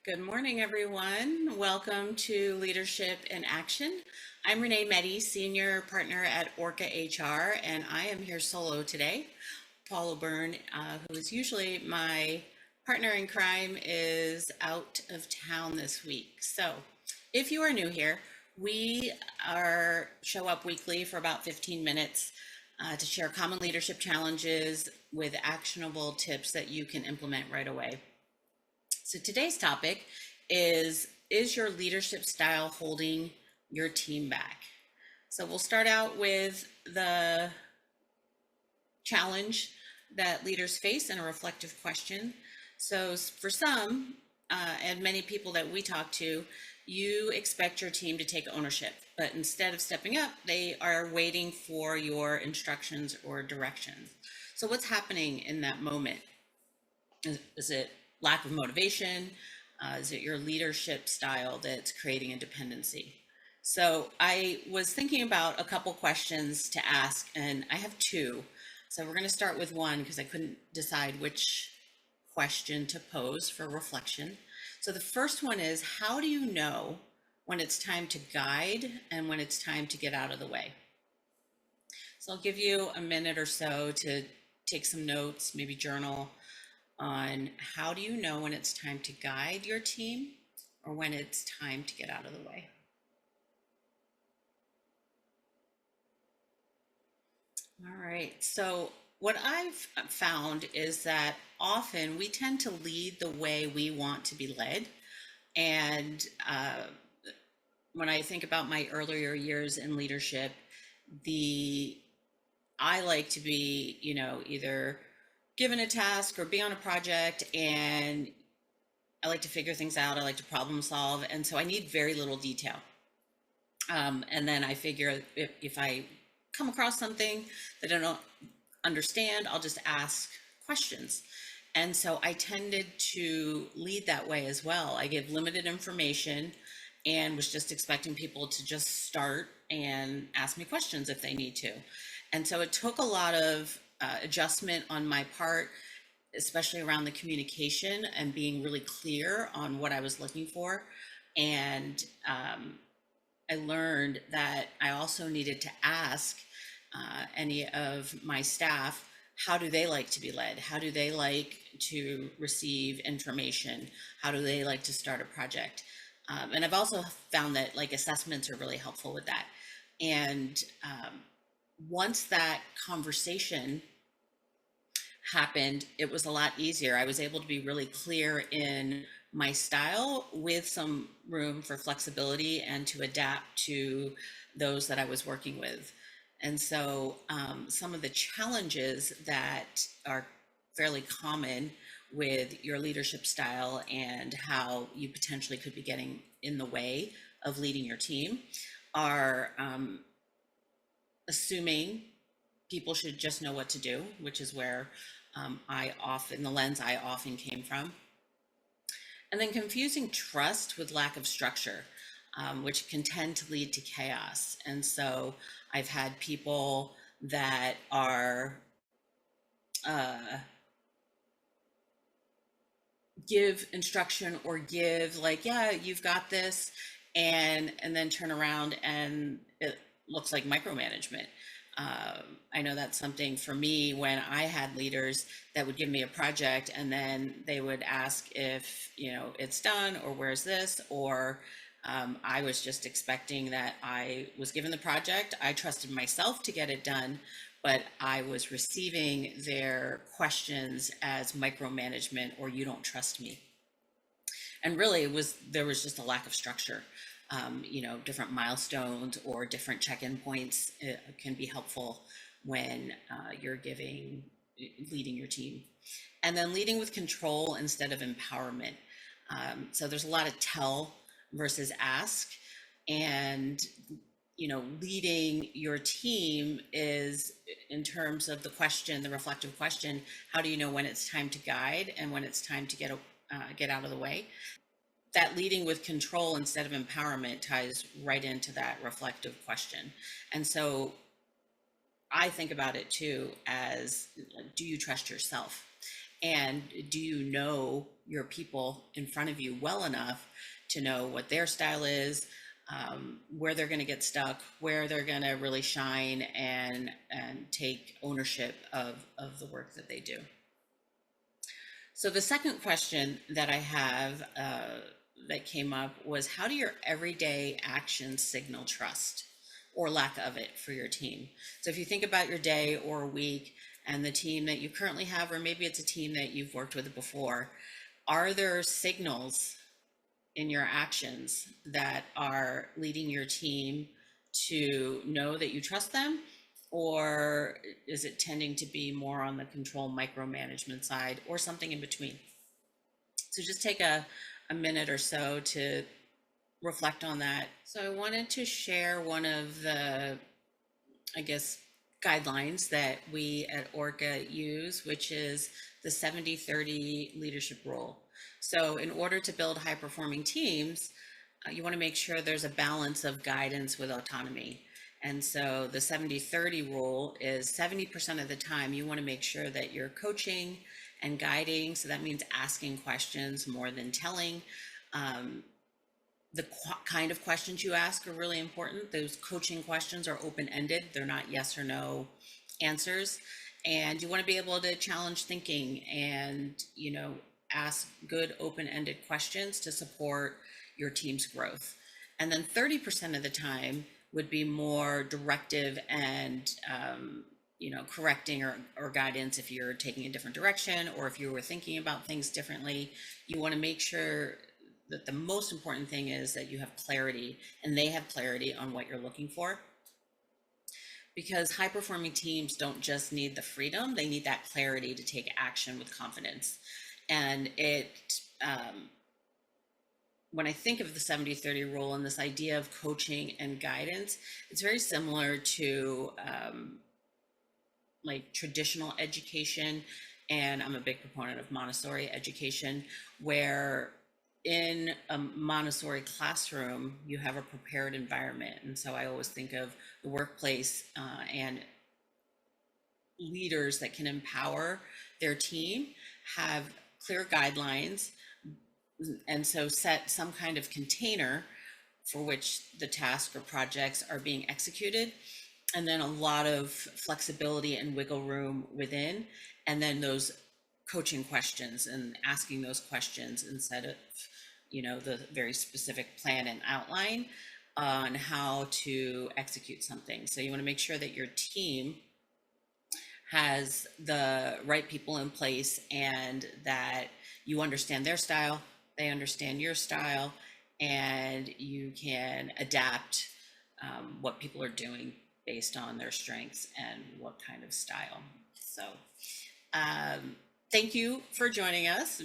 Good morning, everyone. Welcome to Leadership in Action. I'm Renee Meddy, Senior Partner at Orca HR, and I am here solo today. Paul O'Byrne, who is usually my partner in crime, is out of town this week. So if you are new here, we show up weekly for about 15 minutes to share common leadership challenges with actionable tips that you can implement right away. So today's topic is your leadership style holding your team back? So we'll start out with the challenge that leaders face and a reflective question. So for some, and many people that we talk to, you expect your team to take ownership, but instead of stepping up, they are waiting for your instructions or directions. So what's happening in that moment? Is it lack of motivation? Is it your leadership style that's creating a dependency? So I was thinking about a couple questions to ask, and I have two. So we're going to start with one because I couldn't decide which question to pose for reflection. So the first one is, how do you know when it's time to guide and when it's time to get out of the way? So I'll give you a minute or so to take some notes, maybe journal on how do you know when it's time to guide your team or when it's time to get out of the way. All right, so what I've found is that often we tend to lead the way we want to be led. And when I think about my earlier years in leadership, I like to be, either given a task or be on a project, and I like to figure things out. I like to problem solve. And so I need very little detail. And then I figure if I come across something that I don't understand, I'll just ask questions. And so I tended to lead that way as well. I give limited information and was just expecting people to just start and ask me questions if they need to. And so it took a lot of adjustment on my part, especially around the communication and being really clear on what I was looking for. And I learned that I also needed to ask any of my staff, how do they like to be led? How do they like to receive information? How do they like to start a project? And I've also found that assessments are really helpful with that. And once that conversation happened, it was a lot easier. I was able to be really clear in my style with some room for flexibility and to adapt to those that I was working with. And so some of the challenges that are fairly common with your leadership style and how you potentially could be getting in the way of leading your team are assuming people should just know what to do, which is where the lens I often came from. And then confusing trust with lack of structure, which can tend to lead to chaos. And so I've had people that are give instruction or give yeah, you've got this, and then turn around and it looks like micromanagement. I know that's something for me when I had leaders that would give me a project and then they would ask if, it's done or where's this, or I was just expecting that I was given the project. I trusted myself to get it done, but I was receiving their questions as micromanagement or you don't trust me. And really there was just a lack of structure. Different milestones or different check-in points can be helpful when you're leading your team. And then leading with control instead of empowerment. So there's a lot of tell versus ask, and leading your team is, in terms of the reflective question, how do you know when it's time to guide and when it's time to get out of the way? That leading with control instead of empowerment ties right into that reflective question. And so I think about it too as, do you trust yourself? And do you know your people in front of you well enough to know what their style is, where they're going to get stuck, where they're going to really shine and take ownership of the work that they do? So the second question that I have that came up was, how do your everyday actions signal trust or lack of it for your team? So if you think about your day or a week and the team that you currently have, or maybe it's a team that you've worked with before, are there signals in your actions that are leading your team to know that you trust them? Or is it tending to be more on the control micromanagement side, or something in between? So just take a minute or so to reflect on that. So I wanted to share one of the, I guess, guidelines that we at Orca use, which is the 70-30 leadership rule. So in order to build high performing teams, you want to make sure there's a balance of guidance with autonomy. And so the 70-30 rule is 70% of the time you want to make sure that you're coaching and guiding. So that means asking questions more than telling. The kind of questions you ask are really important. Those coaching questions are open-ended. They're not yes or no answers. And you want to be able to challenge thinking and, ask good open-ended questions to support your team's growth. And then 30% of the time would be more directive and, correcting or guidance if you're taking a different direction, or if you were thinking about things differently. You want to make sure that the most important thing is that you have clarity and they have clarity on what you're looking for. Because high performing teams don't just need the freedom, they need that clarity to take action with confidence. And when I think of the 70-30 rule and this idea of coaching and guidance, it's very similar to like traditional education. And I'm a big proponent of Montessori education, where in a Montessori classroom, you have a prepared environment. And so I always think of the workplace and leaders that can empower their team, have clear guidelines, and so set some kind of container for which the task or projects are being executed, and then a lot of flexibility and wiggle room within, and then those coaching questions and asking those questions instead of the very specific plan and outline on how to execute something. So you want to make sure that your team has the right people in place and that you understand their style, they understand your style, and you can adapt what people are doing based on their strengths and what kind of style. So thank you for joining us.